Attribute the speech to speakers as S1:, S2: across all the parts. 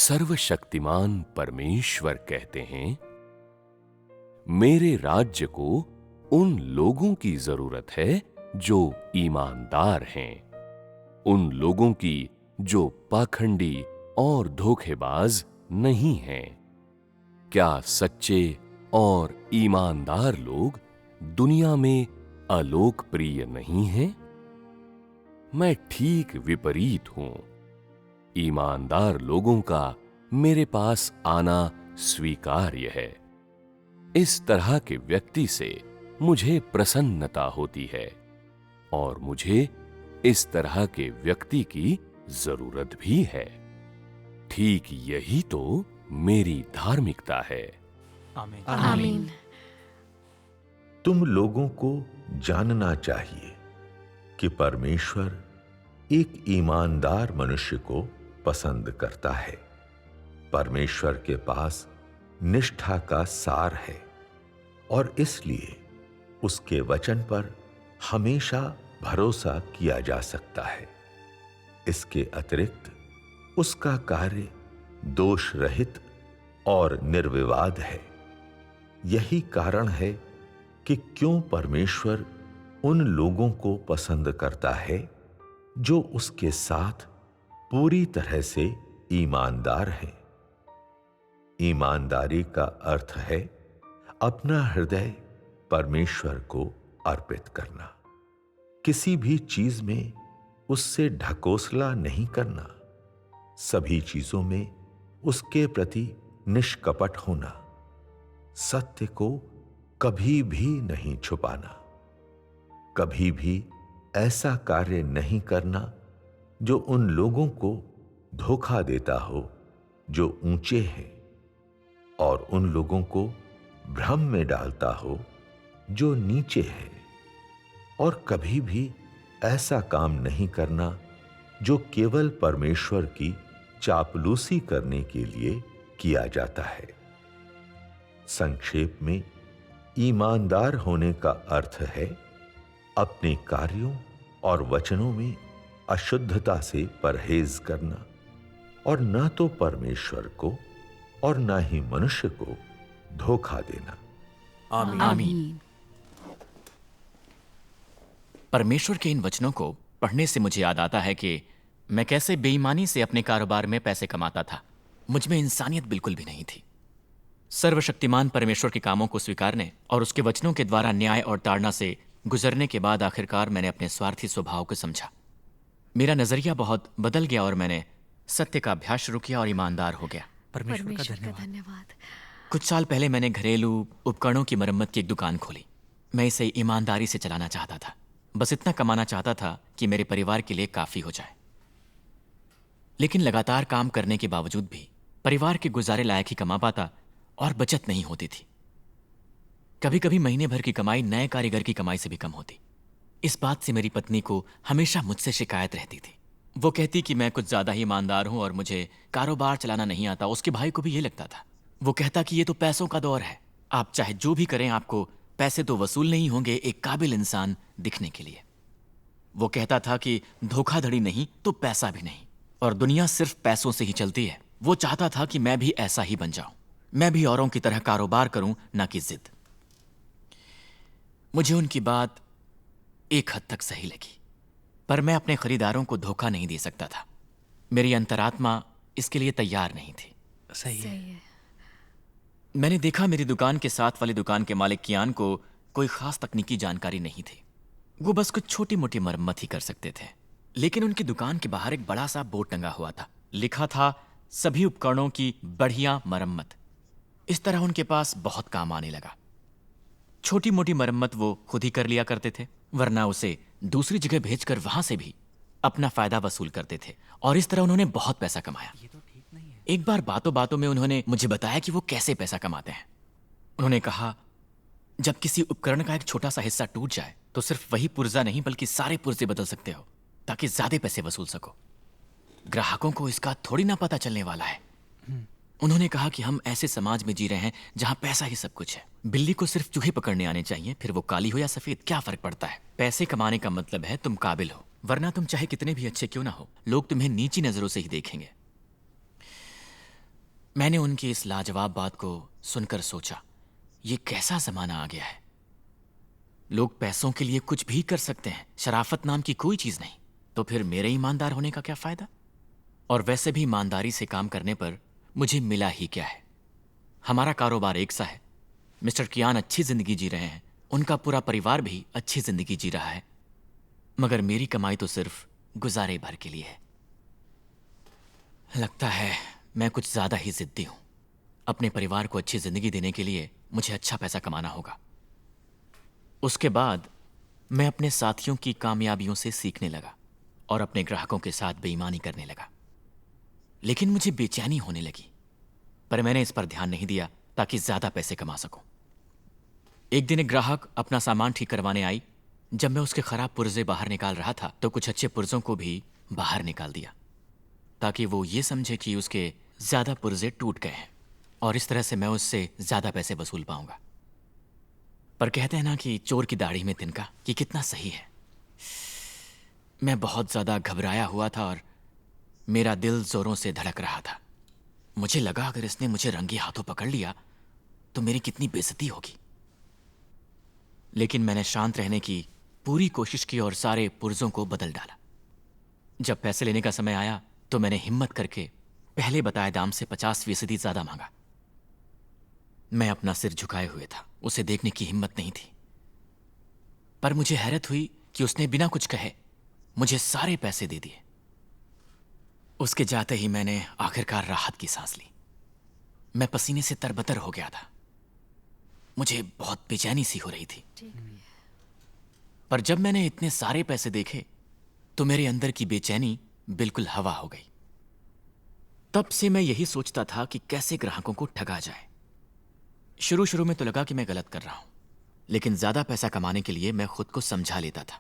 S1: सर्वशक्तिमान परमेश्वर कहते हैं, मेरे राज्य को उन लोगों की जरूरत है जो ईमानदार हैं, उन लोगों की जो पाखंडी और धोखेबाज नहीं हैं। क्या सच्चे और ईमानदार लोग दुनिया में अलोकप्रिय नहीं हैं? मैं ठीक विपरीत हूं। ईमानदार लोगों का मेरे पास आना स्वीकार्य है। इस तरह के व्यक्ति से मुझे प्रसन्नता होती है और मुझे इस तरह के व्यक्ति की जरूरत भी है। ठीक यही तो मेरी धार्मिकता है।
S2: आमीन।
S3: आमीन।
S4: तुम लोगों को जानना चाहिए कि परमेश्वर एक ईमानदार मनुष्य को पसंद करता है। परमेश्वर के पास निष्ठा का सार है और इसलिए उसके वचन पर हमेशा भरोसा किया जा सकता है। इसके अतिरिक्त उसका कार्य दोष रहित और निर्विवाद है। यही कारण है कि क्यों परमेश्वर उन लोगों को पसंद करता है जो उसके साथ पूरी तरह से ईमानदार हैं। ईमानदारी का अर्थ है अपना हृदय परमेश्वर को अर्पित करना, किसी भी चीज में उससे ढकोसला नहीं करना, सभी चीजों में उसके प्रति निष्कपट होना, सत्य को कभी भी नहीं छुपाना, कभी भी ऐसा कार्य नहीं करना जो उन लोगों को धोखा देता हो जो ऊंचे हैं और उन लोगों को भ्रम में डालता हो जो नीचे है, और कभी भी ऐसा काम नहीं करना जो केवल परमेश्वर की चापलूसी करने के लिए किया जाता है। संक्षेप में, ईमानदार होने का अर्थ है अपने कार्यों और वचनों में अशुद्धता से परहेज करना और न तो परमेश्वर को और न ही मनुष्य को धोखा देना।
S2: आमीन।
S3: आमीन।
S5: परमेश्वर के इन वचनों को पढ़ने से मुझे याद आता है कि मैं कैसे बेईमानी से अपने कारोबार में पैसे कमाता था। मुझ में इंसानियत बिल्कुल भी नहीं थी। सर्वशक्तिमान परमेश्वर के कामों को स्वीकारने और उसके वचनों के द्वारा न्याय और ताड़ना से गुजरने के बाद आखिरकार मैंने अपने स्वार्थी स्वभाव को समझा। मेरा नजरिया बहुत बदल गया और मैंने सत्य का अभ्यास शुरू किया और ईमानदार हो गया।
S2: परमेश्वर का
S3: का
S2: धन्यवाद।
S3: धन्यवाद।
S5: कुछ साल पहले मैंने घरेलू उपकरणों की मरम्मत की एक दुकान खोली। मैं इसे ईमानदारी से चलाना चाहता था। बस इतना कमाना चाहता था कि मेरे परिवार के लिए काफी हो जाए। लेकिन लगातार काम करने के बावजूद भी परिवार के गुजारे लायक ही कमा पाता और बचत नहीं होती थी। कभी कभी महीने भर की कमाई नए कारीगर की कमाई से भी कम होती। इस बात से मेरी पत्नी को हमेशा मुझसे शिकायत रहती थी। वो कहती कि मैं कुछ ज्यादा ही ईमानदार हूं और मुझे कारोबार चलाना नहीं आता। उसके भाई को भी ये लगता था। वो कहता कि ये तो पैसों का दौर है, आप चाहे जो भी करें आपको पैसे तो वसूल नहीं होंगे एक काबिल इंसान दिखने के लिए। वो कहता था कि धोखाधड़ी नहीं तो पैसा भी नहीं, और दुनिया सिर्फ पैसों से ही चलती है। वो चाहता था कि मैं भी ऐसा ही बन जाऊं, मैं भी औरों की तरह कारोबार करूं, ना कि जिद। मुझे उनकी बात एक हद तक सही लगी, पर मैं अपने खरीदारों को धोखा नहीं दे सकता था। मेरी अंतरात्मा इसके लिए तैयार नहीं थी।
S2: सही है।
S3: सही है।
S5: मैंने देखा मेरी दुकान के साथ वाली दुकान के मालिक कियान को कोई खास तकनीकी जानकारी नहीं थी। वो बस कुछ छोटी मोटी मरम्मत ही कर सकते थे। लेकिन उनकी दुकान के बाहर एक बड़ा सा बोर्ड टंगा हुआ था, लिखा था सभी उपकरणों की बढ़िया मरम्मत। इस तरह उनके पास बहुत काम आने लगा। छोटी मोटी मरम्मत वो खुद ही कर लिया करते थे, वरना उसे दूसरी जगह भेजकर वहां से भी अपना फायदा वसूल करते थे, और इस तरह उन्होंने बहुत पैसा कमाया। एक बार बातों बातों में उन्होंने मुझे बताया कि वो कैसे पैसा कमाते हैं। उन्होंने कहा, जब किसी उपकरण का एक छोटा सा हिस्सा टूट जाए तो सिर्फ वही पुर्जा नहीं बल्कि सारे पुर्जे बदल सकते हो ताकि ज्यादा पैसे वसूल सको। ग्राहकों को इसका थोड़ी ना पता चलने वाला है। उन्होंने कहा कि हम ऐसे समाज में जी रहे हैं जहां पैसा ही सब कुछ है। बिल्ली को सिर्फ चूहे पकड़ने आने चाहिए, फिर वो काली हो या सफेद, क्या फर्क पड़ता है। पैसे कमाने का मतलब है तुम काबिल हो, वरना तुम चाहे कितने भी अच्छे क्यों ना हो, लोग तुम्हें नीची नजरों से ही देखेंगे। मैंने उनकी इस लाजवाब बात को सुनकर सोचा, ये कैसा जमाना आ गया है। लोग पैसों के लिए कुछ भी कर सकते हैं, शराफत नाम की कोई चीज नहीं। तो फिर मेरे ईमानदार होने का क्या फायदा? और वैसे भी ईमानदारी से काम करने पर मुझे मिला ही क्या है? हमारा कारोबार एक सा है। मिस्टर कियान अच्छी जिंदगी जी रहे हैं, उनका पूरा परिवार भी अच्छी जिंदगी जी रहा है, मगर मेरी कमाई तो सिर्फ गुजारे भर के लिए है। लगता है मैं कुछ ज्यादा ही जिद्दी हूं। अपने परिवार को अच्छी जिंदगी देने के लिए मुझे अच्छा पैसा कमाना होगा। उसके बाद मैं अपने साथियों की कामयाबियों से सीखने लगा और अपने ग्राहकों के साथ बेईमानी करने लगा। लेकिन मुझे बेचैनी होने लगी, पर मैंने इस पर ध्यान नहीं दिया ताकि ज्यादा पैसे कमा सकूं। एक दिन एक ग्राहक अपना सामान ठीक करवाने आई। जब मैं उसके खराब पुर्जे बाहर निकाल रहा था तो कुछ अच्छे पुर्जों को भी बाहर निकाल दिया ताकि वो ये समझे कि उसके ज्यादा पुर्जे टूट गए हैं और इस तरह से मैं उससे ज्यादा पैसे वसूल पाऊंगा। पर कहते हैं ना कि चोर की दाढ़ी में तिनका, कि कितना सही है। मैं बहुत ज्यादा घबराया हुआ था और मेरा दिल जोरों से धड़क रहा था। मुझे लगा अगर इसने मुझे रंगे हाथों पकड़ लिया तो मेरी कितनी बेइज्जती होगी। लेकिन मैंने शांत रहने की पूरी कोशिश की और सारे पुर्जों को बदल डाला। जब पैसे लेने का समय आया तो मैंने हिम्मत करके पहले बताए दाम से 50% ज्यादा मांगा। मैं अपना सिर झुकाए हुए था, उसे देखने की हिम्मत नहीं थी। पर मुझे हैरत हुई कि उसने बिना कुछ कहे मुझे सारे पैसे दे दिए। उसके जाते ही मैंने आखिरकार राहत की सांस ली। मैं पसीने से तरबतर हो गया था। मुझे बहुत बेचैनी सी हो रही थी। पर जब मैंने इतने सारे पैसे देखे तो मेरे अंदर की बेचैनी बिल्कुल हवा हो गई। तब से मैं यही सोचता था कि कैसे ग्राहकों को ठगा जाए। शुरू शुरू में तो लगा कि मैं गलत कर रहा हूं, लेकिन ज्यादा पैसा कमाने के लिए मैं खुद को समझा लेता था।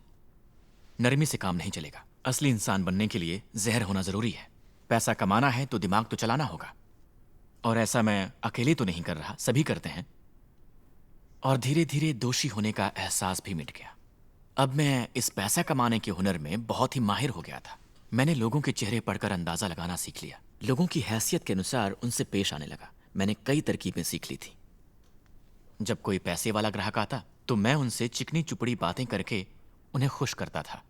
S5: नरमी से काम नहीं चलेगा। असली इंसान बनने के लिए जहर होना जरूरी है। पैसा कमाना है तो दिमाग तो चलाना होगा, और ऐसा मैं अकेले तो नहीं कर रहा, सभी करते हैं। और धीरे धीरे दोषी होने का एहसास भी मिट गया। अब मैं इस पैसा कमाने के हुनर में बहुत ही माहिर हो गया था। मैंने लोगों के चेहरे पढ़कर अंदाजा लगाना सीख लिया। लोगों की हैसियत के अनुसार उनसे पेश आने लगा। मैंने कई तरकीबें सीख ली थी। जब कोई पैसे वाला ग्राहक आता तो मैं उनसे चिकनी चुपड़ी बातें करके उन्हें खुश करता था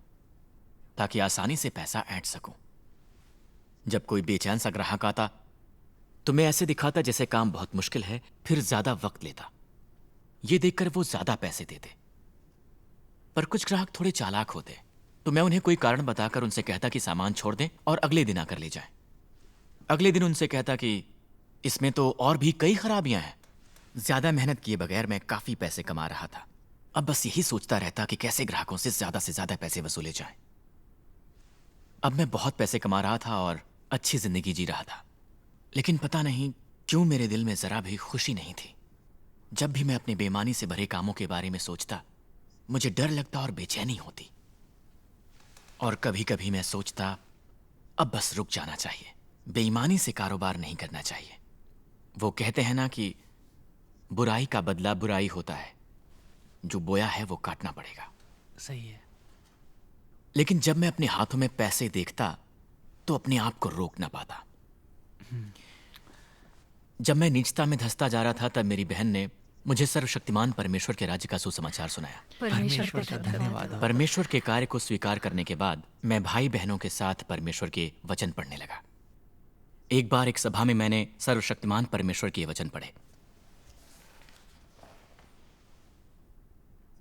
S5: ताकि आसानी से पैसा ऐंठ सकूं। जब कोई बेचैन सा ग्राहक आता तो मैं ऐसे दिखाता जैसे काम बहुत मुश्किल है, फिर ज्यादा वक्त लेता। ये देखकर वो ज्यादा पैसे देते। पर कुछ ग्राहक थोड़े चालाक होते तो मैं उन्हें कोई कारण बताकर उनसे कहता कि सामान छोड़ दें और अगले दिन आकर ले जाएं। अगले दिन उनसे कहता कि इसमें तो और भी कई खराबियां हैं। ज्यादा मेहनत किए बगैर मैं काफी पैसे कमा रहा था। अब बस यही सोचता रहता कि कैसे ग्राहकों से ज्यादा पैसे वसूले जाएं। अब मैं बहुत पैसे कमा रहा था और अच्छी जिंदगी जी रहा था, लेकिन पता नहीं क्यों मेरे दिल में जरा भी खुशी नहीं थी। जब भी मैं अपने बेईमानी से भरे कामों के बारे में सोचता मुझे डर लगता और बेचैनी होती। और कभी कभी मैं सोचता अब बस रुक जाना चाहिए, बेईमानी से कारोबार नहीं करना चाहिए। वो कहते हैं ना कि बुराई का बदला बुराई होता है, जो बोया है वो काटना पड़ेगा।
S2: सही है।
S5: लेकिन जब मैं अपने हाथों में पैसे देखता तो अपने आप को रोक ना पाता। जब मैं नीचता में धंसता जा रहा था तब मेरी बहन ने मुझे सर्वशक्तिमान परमेश्वर के राज्य का सुसमाचार सुनाया।
S2: परमेश्वर का धन्यवाद हो।
S5: परमेश्वर के कार्य को स्वीकार करने के बाद मैं भाई बहनों के साथ परमेश्वर के वचन पढ़ने लगा। एक बार एक सभा में मैंने सर्वशक्तिमान परमेश्वर के वचन पढ़े।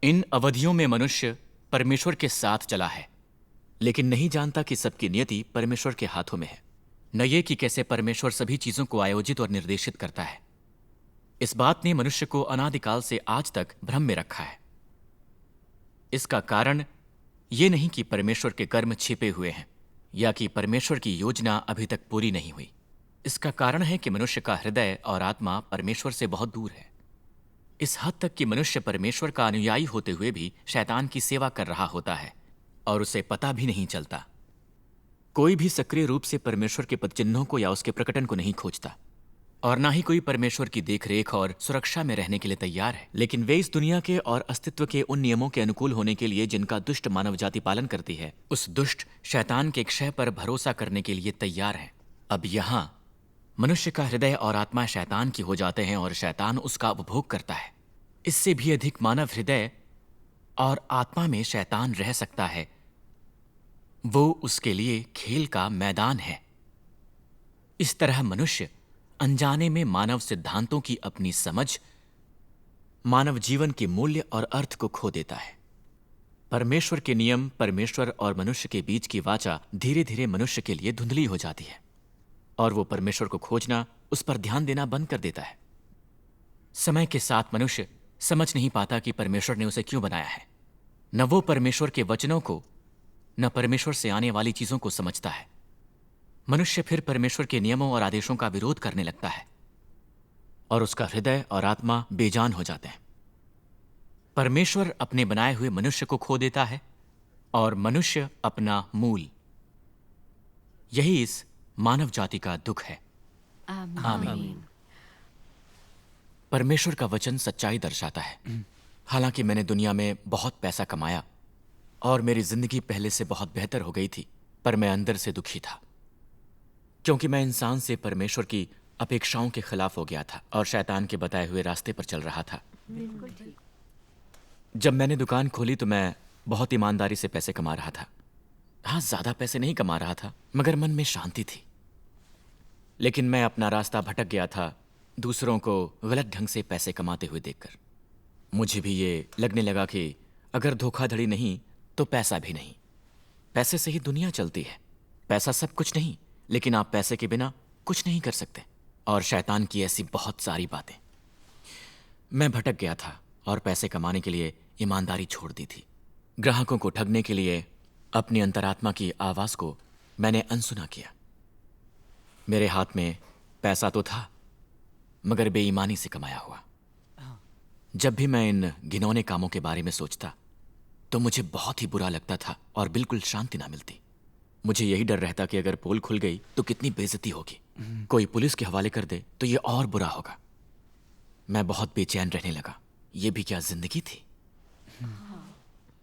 S5: इन अवधियों में मनुष्य परमेश्वर के साथ चला है, लेकिन नहीं जानता कि सबकी नियति परमेश्वर के हाथों में है। न ये कि कैसे परमेश्वर सभी चीजों को आयोजित और निर्देशित करता है। इस बात ने मनुष्य को अनादिकाल से आज तक भ्रम में रखा है। इसका कारण ये नहीं कि परमेश्वर के कर्म छिपे हुए हैं या कि परमेश्वर की योजना अभी तक पूरी नहीं हुई। इसका कारण है कि मनुष्य का हृदय और आत्मा परमेश्वर से बहुत दूर है। इस हद तक कि मनुष्य परमेश्वर का अनुयायी होते हुए भी शैतान की सेवा कर रहा होता है और उसे पता भी नहीं चलता। कोई भी सक्रिय रूप से परमेश्वर के पदचिन्हों को या उसके प्रकटन को नहीं खोजता, और ना ही कोई परमेश्वर की देखरेख और सुरक्षा में रहने के लिए तैयार है। लेकिन वे इस दुनिया के और अस्तित्व के उन नियमों के अनुकूल होने के लिए जिनका दुष्ट मानव जाति पालन करती है, उस दुष्ट शैतान के क्षय पर भरोसा करने के लिए तैयार हैं। अब यहां मनुष्य का हृदय और आत्मा शैतान की हो जाते हैं और शैतान उसका उपभोग करता है। इससे भी अधिक मानव हृदय और आत्मा में शैतान रह सकता है। वो उसके लिए खेल का मैदान है। इस तरह मनुष्य अनजाने में मानव सिद्धांतों की अपनी समझ, मानव जीवन के मूल्य और अर्थ को खो देता है। परमेश्वर के नियम, परमेश्वर और मनुष्य के बीच की वाचा धीरे धीरे मनुष्य के लिए धुंधली हो जाती है और वो परमेश्वर को खोजना, उस पर ध्यान देना बंद कर देता है। समय के साथ मनुष्य समझ नहीं पाता कि परमेश्वर ने उसे क्यों बनाया है। न वो परमेश्वर के वचनों को, न परमेश्वर से आने वाली चीजों को समझता है। मनुष्य फिर परमेश्वर के नियमों और आदेशों का विरोध करने लगता है और उसका हृदय और आत्मा बेजान हो जाते हैं। परमेश्वर अपने बनाए हुए मनुष्य को खो देता है और मनुष्य अपना मूल। यही इस मानव जाति का दुख है। आमीन। परमेश्वर का वचन सच्चाई दर्शाता है। हालांकि मैंने दुनिया में बहुत पैसा कमाया और मेरी जिंदगी पहले से बहुत बेहतर हो गई थी, पर मैं अंदर से दुखी था, क्योंकि मैं इंसान से परमेश्वर की अपेक्षाओं के खिलाफ हो गया था और शैतान के बताए हुए रास्ते पर चल रहा था। जब मैंने दुकान खोली तो मैं बहुत ईमानदारी से पैसे कमा रहा था। हाँ, ज्यादा पैसे नहीं कमा रहा था, मगर मन में शांति थी। लेकिन मैं अपना रास्ता भटक गया था, दूसरों को गलत ढंग से पैसे कमाते हुए देखकर। मुझे भी ये लगने लगा कि अगर धोखाधड़ी नहीं तो पैसा भी नहीं। पैसे से ही दुनिया चलती है। पैसा सब कुछ नहीं, लेकिन आप पैसे के बिना कुछ नहीं कर सकते। और शैतान की ऐसी बहुत सारी बातें। मैं भटक गया था और पैसे कमाने के लिए ईमानदारी छोड़ दी थी। ग्राहकों को ठगने के लिए अपनी अंतरात्मा की आवाज को मैंने अनसुना किया। मेरे हाथ में पैसा तो था, मगर बेईमानी से कमाया हुआ। जब भी मैं इन घिनौने कामों के बारे में सोचता तो मुझे बहुत ही बुरा लगता था और बिल्कुल शांति ना मिलती। मुझे यही डर रहता कि अगर पोल खुल गई तो कितनी बेइज्जती होगी, कोई पुलिस के हवाले कर दे तो ये और बुरा होगा। मैं बहुत बेचैन रहने लगा। ये भी क्या जिंदगी थी।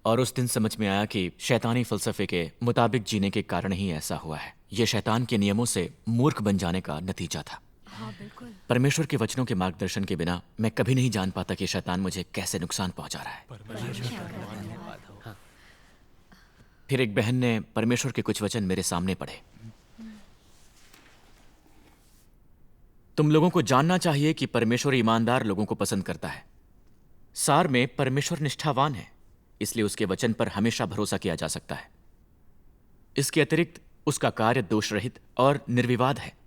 S5: और उस दिन समझ में आया कि शैतानी फलसफे के मुताबिक जीने के कारण ही ऐसा हुआ है। यह शैतान के नियमों से मूर्ख बन जाने का नतीजा था। परमेश्वर के वचनों के मार्गदर्शन के बिना मैं कभी नहीं जान पाता कि शैतान मुझे कैसे नुकसान पहुंचा रहा है। फिर एक बहन ने परमेश्वर के कुछ वचन मेरे सामने पढ़े। तुम लोगों को जानना चाहिए कि परमेश्वर ईमानदार लोगों को पसंद करता है। सार में परमेश्वर निष्ठावान है, इसलिए उसके वचन पर हमेशा भरोसा किया जा सकता है। इसके अतिरिक्त उसका कार्य दोष रहित और निर्विवाद है।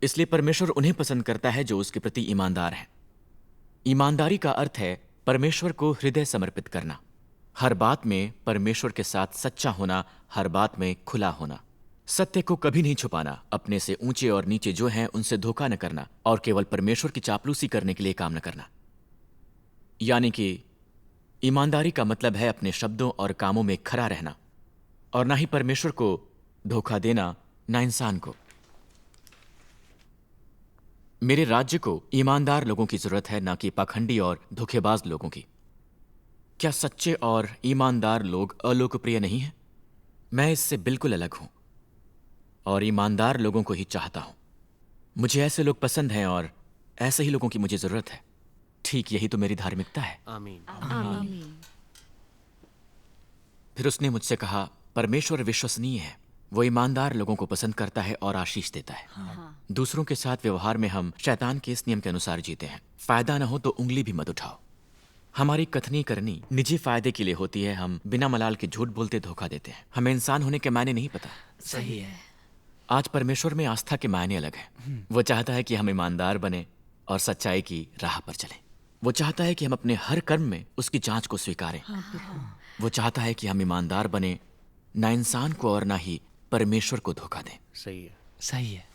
S5: इसलिए परमेश्वर उन्हें पसंद करता है जो उसके प्रति ईमानदार हैं। ईमानदारी का अर्थ है परमेश्वर को हृदय समर्पित करना, हर बात में परमेश्वर के साथ सच्चा होना, हर बात में खुला होना, सत्य को कभी नहीं छुपाना, अपने से ऊंचे और नीचे जो हैं उनसे धोखा न करना और केवल परमेश्वर की चापलूसी करने के लिए काम न करना। यानी कि ईमानदारी का मतलब है अपने शब्दों और कामों में खरा रहना और ना ही परमेश्वर को धोखा देना, ना इंसान को। मेरे राज्य को ईमानदार लोगों की जरूरत है, ना कि पाखंडी और धोखेबाज लोगों की। क्या सच्चे और ईमानदार लोग अलोकप्रिय नहीं हैं? मैं इससे बिल्कुल अलग हूं और ईमानदार लोगों को ही चाहता हूं। मुझे ऐसे लोग पसंद हैं और ऐसे ही लोगों की मुझे जरूरत है। ठीक यही तो मेरी धार्मिकता है।
S2: आमीन।
S3: आमीन।
S5: फिर उसने मुझसे कहा, परमेश्वर विश्वसनीय है, वो ईमानदार लोगों को पसंद करता है और आशीष देता है। दूसरों के साथ व्यवहार में हम शैतान के इस नियम के अनुसार जीते हैं, फायदा न हो तो उंगली भी मत उठाओ। हमारी कथनी करनी निजी फायदे के लिए होती है। हम बिना मलाल के झूठ बोलते, धोखा देते हैं। हमें इंसान होने के मायने नहीं पता।
S2: सही है।
S5: आज परमेश्वर में आस्था के मायने अलग है। वो चाहता है कि हम ईमानदार बने और सच्चाई की राह पर चलें। वो चाहता है कि हम अपने हर कर्म में उसकी जांच को स्वीकारें। वो चाहता है कि हम ईमानदार बने, ना इंसान को और ना ही परमेश्वर को धोखा दें।
S2: सही है। सही है।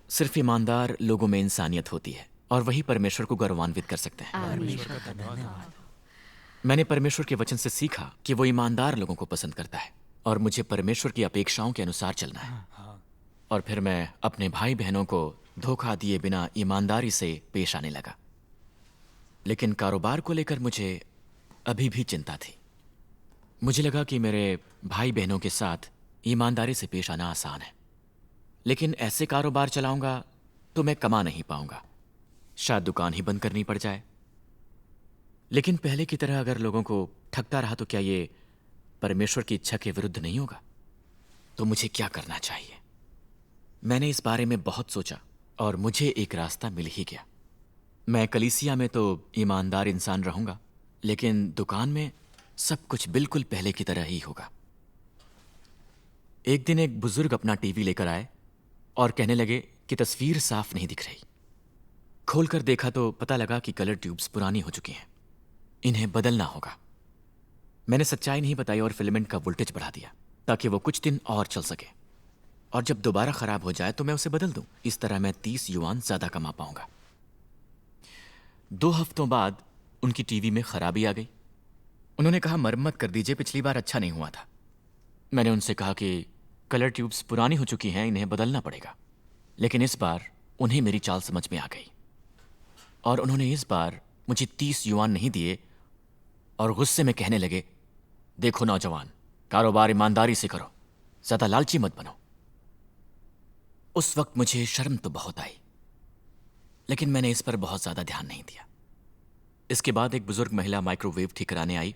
S5: सिर्फ ईमानदार लोगों में इंसानियत होती है और वही परमेश्वर को गौरवान्वित कर सकते हैं।
S2: परमेश्वर का धन्यवाद।
S5: मैंने परमेश्वर के वचन से सीखा कि वो ईमानदार लोगों को पसंद करता है और मुझे परमेश्वर की अपेक्षाओं के अनुसार चलना है। और फिर मैं अपने भाई बहनों को धोखा दिए बिना ईमानदारी से पेश आने लगा। लेकिन कारोबार को लेकर मुझे अभी भी चिंता थी। मुझे लगा कि मेरे भाई बहनों के साथ ईमानदारी से पेश आना आसान है, लेकिन ऐसे कारोबार चलाऊंगा तो मैं कमा नहीं पाऊंगा, शायद दुकान ही बंद करनी पड़ जाए। लेकिन पहले की तरह अगर लोगों को ठगता रहा तो क्या ये परमेश्वर की इच्छा के विरुद्ध नहीं होगा? तो मुझे क्या करना चाहिए? मैंने इस बारे में बहुत सोचा और मुझे एक रास्ता मिल ही गया। मैं कलीसिया में तो ईमानदार इंसान रहूंगा, लेकिन दुकान में सब कुछ बिल्कुल पहले की तरह ही होगा। एक दिन एक बुजुर्ग अपना टीवी लेकर आए और कहने लगे कि तस्वीर साफ नहीं दिख रही। खोलकर देखा तो पता लगा कि कलर ट्यूब्स पुरानी हो चुकी हैं, इन्हें बदलना होगा। मैंने सच्चाई नहीं बताई और फिलामेंट का वोल्टेज बढ़ा दिया ताकि वो कुछ दिन और चल सके, और जब दोबारा खराब हो जाए तो मैं उसे बदल दूं। इस तरह मैं 30 युआन ज्यादा कमा पाऊंगा। 2 हफ्तों बाद उनकी टीवी में खराबी आ गई। उन्होंने कहा मरम्मत कर दीजिए, पिछली बार अच्छा नहीं हुआ था। मैंने उनसे कहा कि कलर ट्यूब्स पुरानी हो चुकी हैं, इन्हें बदलना पड़ेगा। लेकिन इस बार उन्हें मेरी चाल समझ में आ गई और उन्होंने इस बार मुझे 30 युआन नहीं दिए और गुस्से में कहने लगे, देखो नौजवान, कारोबार ईमानदारी से करो, ज्यादा लालची मत बनो। उस वक्त मुझे शर्म तो बहुत आई, लेकिन मैंने इस पर बहुत ज्यादा ध्यान नहीं दिया। इसके बाद एक बुजुर्ग महिला माइक्रोवेव ठीक कराने आई।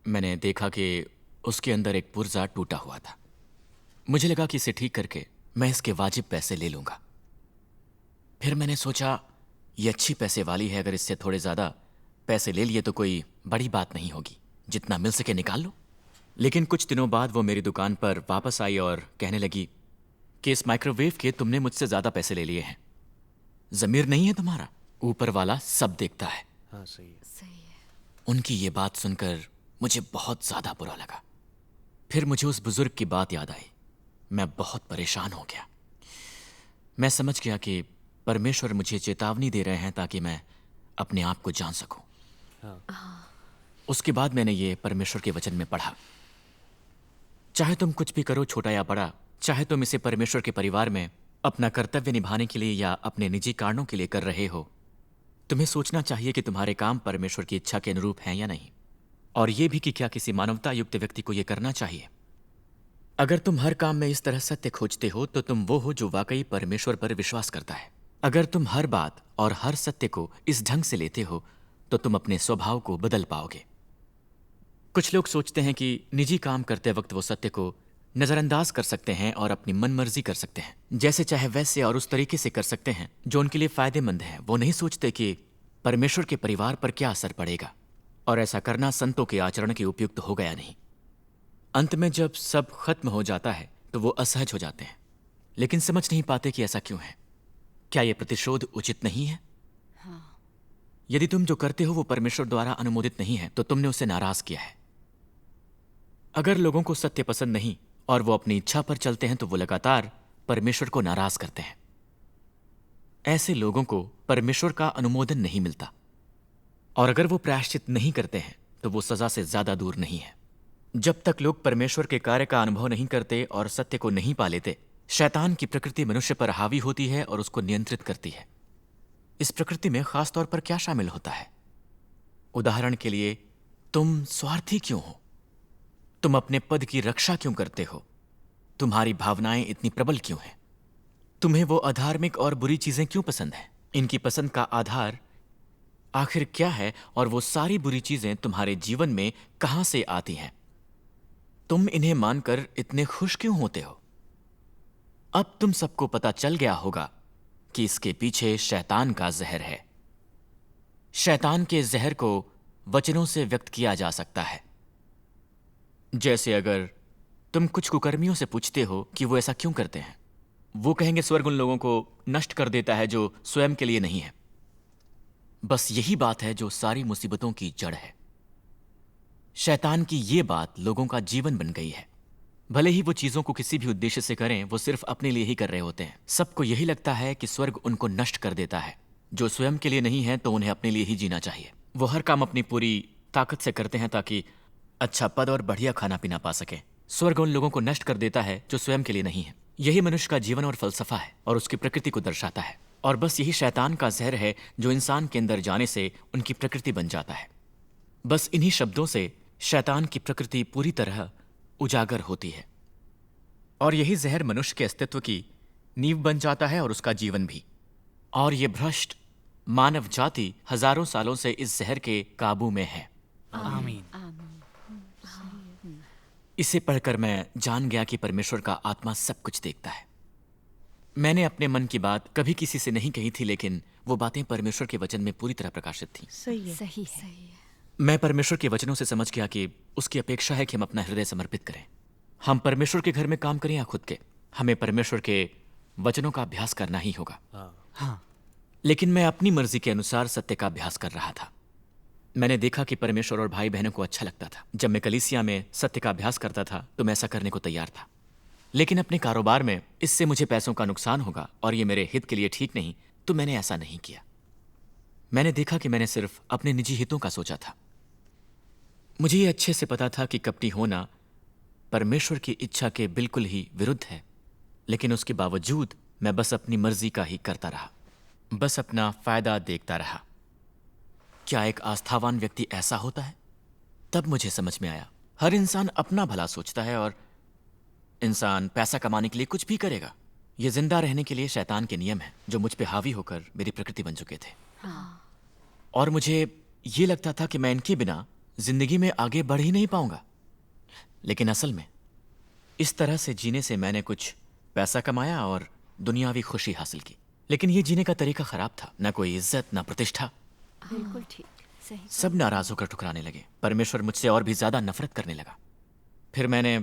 S5: मैंने देखा कि उसके अंदर एक पुर्जा टूटा हुआ था। मुझे लगा कि इसे ठीक करके मैं इसके वाजिब पैसे ले लूंगा। फिर मैंने सोचा ये अच्छी पैसे वाली है, अगर इससे थोड़े ज्यादा पैसे ले लिए तो कोई बड़ी बात नहीं होगी, जितना मिल सके निकाल लो। लेकिन कुछ दिनों बाद वो मेरी दुकान पर वापस आई और कहने लगी कि इस माइक्रोवेव के तुमने मुझसे ज्यादा पैसे ले लिए हैं। जमीर नहीं है तुम्हारा? ऊपर वाला सब देखता है।
S2: हाँ सही है।
S5: उनकी ये बात सुनकर मुझे बहुत ज्यादा बुरा लगा। फिर मुझे उस बुजुर्ग की बात याद आई। मैं बहुत परेशान हो गया। मैं समझ गया कि परमेश्वर मुझे चेतावनी दे रहे हैं ताकि मैं अपने आप को जान सकूं। उसके बाद मैंने ये परमेश्वर के वचन में पढ़ा, चाहे तुम कुछ भी करो, छोटा या बड़ा, चाहे तुम इसे परमेश्वर के परिवार में अपना कर्तव्य निभाने के लिए या अपने निजी कारणों के लिए कर रहे हो, तुम्हें सोचना चाहिए कि तुम्हारे काम परमेश्वर की इच्छा के अनुरूप हैं या नहीं, और यह भी कि क्या किसी मानवता युक्त व्यक्ति को यह करना चाहिए। अगर तुम हर काम में इस तरह सत्य खोजते हो तो तुम वो हो जो वाकई परमेश्वर पर विश्वास करता है। अगर तुम हर बात और हर सत्य को इस ढंग से लेते हो तो तुम अपने स्वभाव को बदल पाओगे। कुछ लोग सोचते हैं कि निजी काम करते वक्त वो सत्य को नजरअंदाज कर सकते हैं और अपनी मनमर्जी कर सकते हैं, जैसे चाहे वैसे और उस तरीके से कर सकते हैं जो उनके लिए फायदेमंद है। वो नहीं सोचते कि परमेश्वर के परिवार पर क्या असर पड़ेगा, और ऐसा करना संतों के आचरण के उपयुक्त हो गया नहीं। अंत में जब सब खत्म हो जाता है तो वो असहज हो जाते हैं, लेकिन समझ नहीं पाते कि ऐसा क्यों है। क्या यह प्रतिशोध उचित नहीं है? यदि तुम जो करते हो वो परमेश्वर द्वारा अनुमोदित नहीं है तो तुमने उसे नाराज किया है। अगर लोगों को सत्य पसंद नहीं और वो अपनी इच्छा पर चलते हैं तो वो लगातार परमेश्वर को नाराज करते हैं। ऐसे लोगों को परमेश्वर का अनुमोदन नहीं मिलता, और अगर वो प्रायश्चित नहीं करते हैं तो वो सजा से ज्यादा दूर नहीं है। जब तक लोग परमेश्वर के कार्य का अनुभव नहीं करते और सत्य को नहीं पा लेते, शैतान की प्रकृति मनुष्य पर हावी होती है और उसको नियंत्रित करती है। इस प्रकृति में खास तौर पर क्या शामिल होता है? उदाहरण के लिए, तुम स्वार्थी क्यों हो? तुम अपने पद की रक्षा क्यों करते हो? तुम्हारी भावनाएं इतनी प्रबल क्यों हैं? तुम्हें वो अधार्मिक और बुरी चीजें क्यों पसंद हैं? इनकी पसंद का आधार आखिर क्या है, और वो सारी बुरी चीजें तुम्हारे जीवन में कहां से आती हैं? तुम इन्हें मानकर इतने खुश क्यों होते हो? अब तुम सबको पता चल गया होगा कि इसके पीछे शैतान का जहर है। शैतान के जहर को वचनों से व्यक्त किया जा सकता है। जैसे अगर तुम कुछ कुकर्मियों से पूछते हो कि वो ऐसा क्यों करते हैं, वो कहेंगे स्वर्ग उन लोगों को नष्ट कर देता है जो स्वयं के लिए नहीं है। बस यही बात है जो सारी मुसीबतों की जड़ है। शैतान की ये बात लोगों का जीवन बन गई है। भले ही वो चीजों को किसी भी उद्देश्य से करें, वो सिर्फ अपने लिए ही कर रहे होते हैं। सबको यही लगता है कि स्वर्ग उनको नष्ट कर देता है। जो स्वयं के लिए नहीं है तो उन्हें अपने लिए ही जीना चाहिए। वो हर काम अपनी पूरी ताकत से करते हैं ताकि अच्छा पद और बढ़िया खाना पीना पा सके। स्वर्ग उन लोगों को नष्ट कर देता है जो स्वयं के लिए नहीं है। यही मनुष्य का जीवन और फलसफा है और उसकी प्रकृति को दर्शाता है। और बस यही शैतान का जहर है जो इंसान के अंदर जाने से उनकी प्रकृति बन जाता है। बस इन्हीं शब्दों से शैतान की प्रकृति पूरी तरह उजागर होती है, और यही जहर मनुष्य के अस्तित्व की नींव बन जाता है और उसका जीवन भी। और ये भ्रष्ट मानव जाति हजारों सालों से इस जहर के काबू में है।
S2: आमीन।
S5: इसे पढ़कर मैं जान गया कि परमेश्वर का आत्मा सब कुछ देखता है। मैंने अपने मन की बात कभी किसी से नहीं कही थी, लेकिन वो बातें परमेश्वर के वचन में पूरी तरह प्रकाशित थीं।
S3: सही है।
S6: सही है।
S5: मैं परमेश्वर के वचनों से समझ गया कि उसकी अपेक्षा है कि हम अपना हृदय समर्पित करें। हम परमेश्वर के घर में काम करें या खुद के, हमें परमेश्वर के वचनों का अभ्यास करना ही होगा।
S2: हाँ,
S5: लेकिन मैं अपनी मर्जी के अनुसार सत्य का अभ्यास कर रहा था। मैंने देखा कि परमेश्वर और भाई बहनों को अच्छा लगता था। जब मैं कलीसिया में सत्य का अभ्यास करता था तो मैं ऐसा करने को तैयार था, लेकिन अपने कारोबार में इससे मुझे पैसों का नुकसान होगा और ये मेरे हित के लिए ठीक नहीं, तो मैंने ऐसा नहीं किया। मैंने देखा कि मैंने सिर्फ अपने निजी हितों का सोचा था। मुझे ये अच्छे से पता था कि कपटी होना परमेश्वर की इच्छा के बिल्कुल ही विरुद्ध है, लेकिन उसके बावजूद मैं बस अपनी मर्जी का ही करता रहा, बस अपना फायदा देखता रहा। क्या एक आस्थावान व्यक्ति ऐसा होता है? तब मुझे समझ में आया, हर इंसान अपना भला सोचता है और इंसान पैसा कमाने के लिए कुछ भी करेगा। ये जिंदा रहने के लिए शैतान के नियम हैं जो मुझ पे हावी होकर मेरी प्रकृति बन चुके थे। और मुझे ये लगता था कि मैं इनके बिना जिंदगी में आगे बढ़ ही नहीं पाऊंगा। लेकिन असल में इस तरह से जीने से मैंने कुछ पैसा कमाया और दुनियावी खुशी हासिल की, लेकिन ये जीने का तरीका खराब था। ना कोई इज्जत, ना प्रतिष्ठा।
S6: बिल्कुल ठीक। सही।
S5: सब नाराज होकर ठुकराने लगे। परमेश्वर मुझसे और भी ज्यादा नफरत करने लगा। फिर मैंने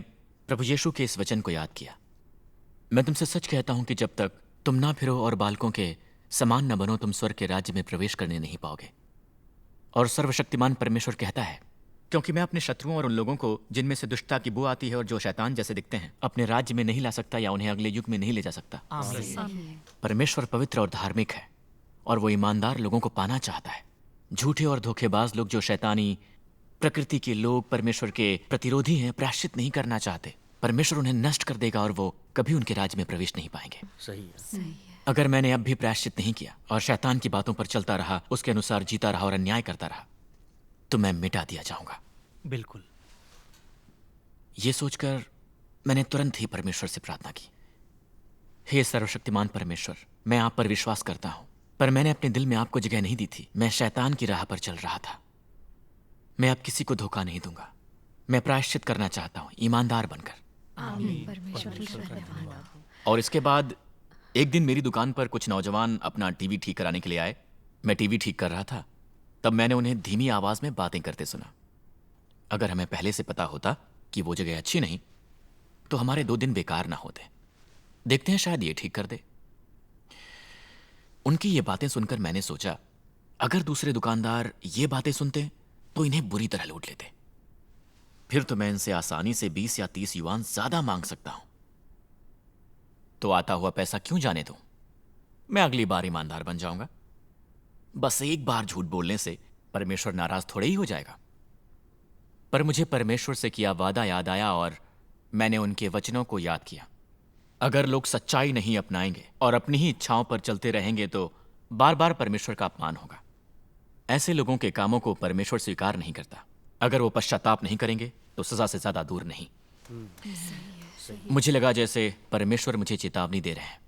S5: प्रभु यीशु के इस वचन को याद किया, मैं तुमसे सच कहता हूं कि जब तक तुम ना फिरो और बालकों के समान न बनो, तुम स्वर्ग के राज्य में प्रवेश करने नहीं पाओगे। और सर्वशक्तिमान परमेश्वर कहता है, क्योंकि मैं अपने शत्रुओं और उन लोगों को जिनमें से दुष्टता की बू आती है और जो शैतान जैसे दिखते हैं, अपने राज्य में नहीं ला सकता या उन्हें अगले युग में नहीं ले जा सकता।
S2: आमीन।
S5: परमेश्वर पवित्र और धार्मिक है और वो ईमानदार लोगों को पाना चाहता है। झूठे और धोखेबाज लोग, जो शैतानी प्रकृति के लोग, परमेश्वर के प्रतिरोधी हैं, प्रायश्चित नहीं करना चाहते। परमेश्वर उन्हें नष्ट कर देगा और वो कभी उनके राज्य में प्रवेश नहीं पाएंगे।
S2: सही है।
S6: सही है।
S5: अगर मैंने अब भी प्रायश्चित नहीं किया और शैतान की बातों पर चलता रहा, उसके अनुसार जीता रहा और अन्याय करता रहा, तो मैं मिटा दिया जाऊंगा।
S2: बिल्कुल।
S5: ये सोचकर मैंने तुरंत ही परमेश्वर से प्रार्थना की, हे सर्वशक्तिमान परमेश्वर, मैं आप पर विश्वास करता हूं, पर मैंने अपने दिल में आपको जगह नहीं दी थी। मैं शैतान की राह पर चल रहा था। मैं अब किसी को धोखा नहीं दूंगा। मैं प्रायश्चित करना चाहता हूं, ईमानदार बनकर।
S6: आमीन। परमेश्वर की धन्यवाद हो।
S5: और इसके बाद एक दिन मेरी दुकान पर कुछ नौजवान अपना टीवी ठीक कराने के लिए आए। मैं टीवी ठीक कर रहा था, तब मैंने उन्हें धीमी आवाज में बातें करते सुना। अगर हमें पहले से पता होता कि वो जगह अच्छी नहीं, तो हमारे 2 दिन बेकार ना होते। देखते हैं, शायद ये ठीक कर दे। उनकी ये बातें सुनकर मैंने सोचा, अगर दूसरे दुकानदार ये बातें सुनते तो इन्हें बुरी तरह लूट लेते। फिर तो मैं इनसे आसानी से 20 या 30 युआन ज्यादा मांग सकता हूं। तो आता हुआ पैसा क्यों जाने दूं? मैं अगली बार ईमानदार बन जाऊंगा। बस एक बार झूठ बोलने से परमेश्वर नाराज थोड़े ही हो जाएगा। पर मुझे परमेश्वर से किया वादा याद आया और मैंने उनके वचनों को याद किया। अगर लोग सच्चाई नहीं अपनाएंगे और अपनी ही इच्छाओं पर चलते रहेंगे तो बार बार परमेश्वर का अपमान होगा। ऐसे लोगों के कामों को परमेश्वर स्वीकार नहीं करता। अगर वो पश्चाताप नहीं करेंगे तो सजा से ज्यादा दूर नहीं। मुझे लगा जैसे परमेश्वर मुझे चेतावनी दे रहे हैं।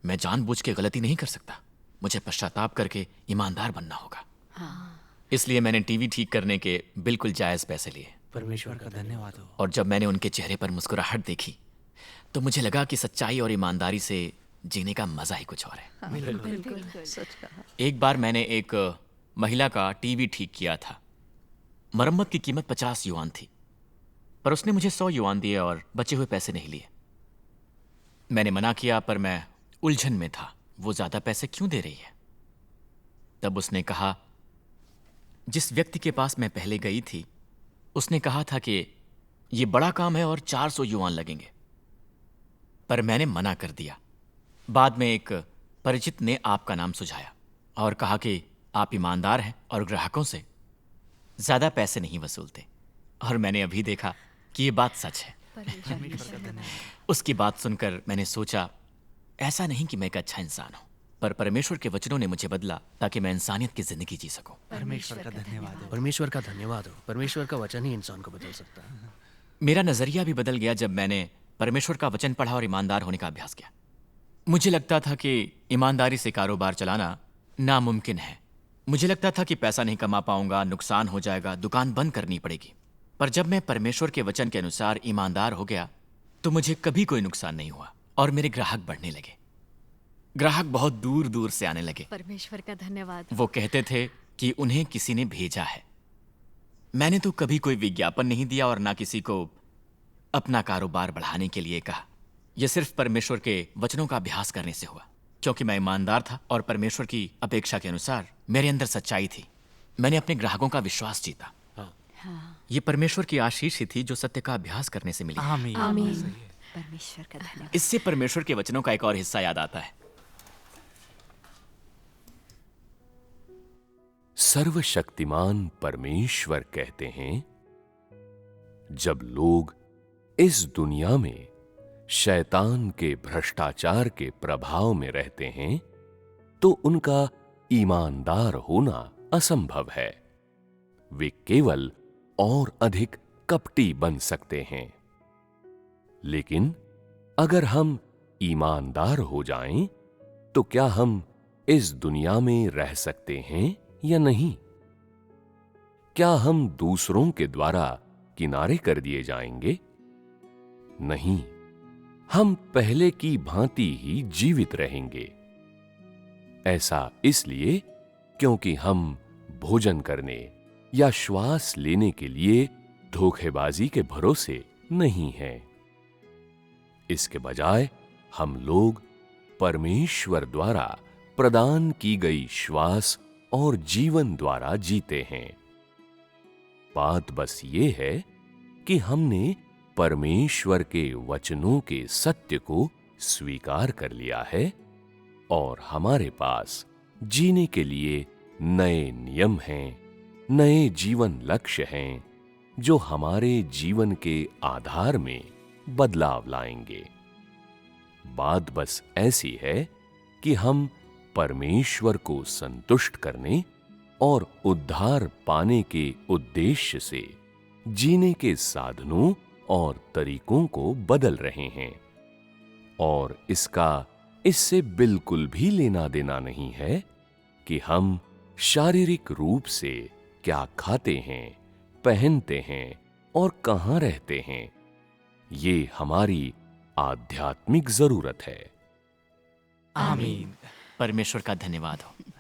S5: मैं जानबूझ के गलती नहीं कर सकता। मुझे पश्चाताप करके ईमानदार बनना होगा। इसलिए मैंने टीवी ठीक करने के बिल्कुल जायज पैसे लिए।
S2: परमेश्वर का धन्यवाद हो।
S5: और जब मैंने उनके चेहरे पर मुस्कुराहट देखी तो मुझे लगा कि सच्चाई और ईमानदारी से जीने का मजा ही कुछ और है।
S3: बिल्कुल सच कहा।
S5: एक बार मैंने एक महिला का टीवी ठीक किया था। मरम्मत की कीमत 50 युआन थी, पर उसने मुझे 100 युआन दिए और बचे हुए पैसे नहीं लिए। मैंने मना किया, पर मैं उलझन में था, वो ज्यादा पैसे क्यों दे रही है। तब उसने कहा, जिस व्यक्ति के पास मैं पहले गई थी उसने कहा था कि ये बड़ा काम है और 400 युआन लगेंगे, पर मैंने मना कर दिया। बाद में एक परिचित ने आपका नाम सुझाया और कहा कि आप ईमानदार हैं और ग्राहकों से ज्यादा पैसे नहीं वसूलते। और मैंने अभी देखा कि ये बात सच है। उसकी बात सुनकर मैंने सोचा, ऐसा नहीं कि मैं एक अच्छा इंसान हूं, पर परमेश्वर के वचनों ने मुझे बदला ताकि मैं इंसानियत की जिंदगी जी सकूं।
S2: परमेश्वर का धन्यवाद हो।
S7: परमेश्वर का धन्यवाद हो। परमेश्वर का वचन ही इंसान को बदल सकता है।
S5: मेरा नजरिया भी बदल गया जब मैंने परमेश्वर का वचन पढ़ा और ईमानदार होने का अभ्यास किया। मुझे लगता था कि ईमानदारी से कारोबार चलाना नामुमकिन है। मुझे लगता था कि पैसा नहीं कमा पाऊंगा, नुकसान हो जाएगा, दुकान बंद करनी पड़ेगी। पर जब मैं परमेश्वर के वचन के अनुसार ईमानदार हो गया तो मुझे कभी कोई नुकसान नहीं हुआ और मेरे ग्राहक बढ़ने लगे। ग्राहक बहुत दूर दूर से आने लगे।
S6: परमेश्वर का धन्यवाद।
S5: वो कहते थे कि उन्हें किसी ने भेजा है। मैंने तो कभी कोई विज्ञापन नहीं दिया और ना किसी को अपना कारोबार बढ़ाने के लिए कहा। यह सिर्फ परमेश्वर के वचनों का अभ्यास करने से हुआ, क्योंकि मैं ईमानदार था और परमेश्वर की अपेक्षा के अनुसार मेरे अंदर सच्चाई थी। मैंने अपने ग्राहकों का विश्वास जीता। ये परमेश्वर की आशीष ही थी जो सत्य का अभ्यास करने से मिली।
S2: आमीन।
S6: आमीन। परमेश्वर का धन्यवाद।
S5: इससे परमेश्वर के वचनों का एक और हिस्सा याद आता है।
S1: सर्वशक्तिमान परमेश्वर कहते हैं, जब लोग इस दुनिया में शैतान के भ्रष्टाचार के प्रभाव में रहते हैं तो उनका ईमानदार होना असंभव है। वे केवल और अधिक कपटी बन सकते हैं। लेकिन अगर हम ईमानदार हो जाएं, तो क्या हम इस दुनिया में रह सकते हैं या नहीं? क्या हम दूसरों के द्वारा किनारे कर दिए जाएंगे? नहीं, हम पहले की भांति ही जीवित रहेंगे। ऐसा इसलिए क्योंकि हम भोजन करने या श्वास लेने के लिए धोखेबाजी के भरोसे नहीं हैं। इसके बजाय हम लोग परमेश्वर द्वारा प्रदान की गई श्वास और जीवन द्वारा जीते हैं। बात बस ये है कि हमने परमेश्वर के वचनों के सत्य को स्वीकार कर लिया है और हमारे पास जीने के लिए नए नियम हैं, नए जीवन लक्ष्य हैं जो हमारे जीवन के आधार में बदलाव लाएंगे। बात बस ऐसी है कि हम परमेश्वर को संतुष्ट करने और उद्धार पाने के उद्देश्य से जीने के साधनों और तरीकों को बदल रहे हैं, और इसका इससे बिल्कुल भी लेना देना नहीं है कि हम शारीरिक रूप से क्या खाते हैं, पहनते हैं और कहां रहते हैं। ये हमारी आध्यात्मिक जरूरत है।
S2: आमीन।
S5: परमेश्वर का धन्यवाद हो।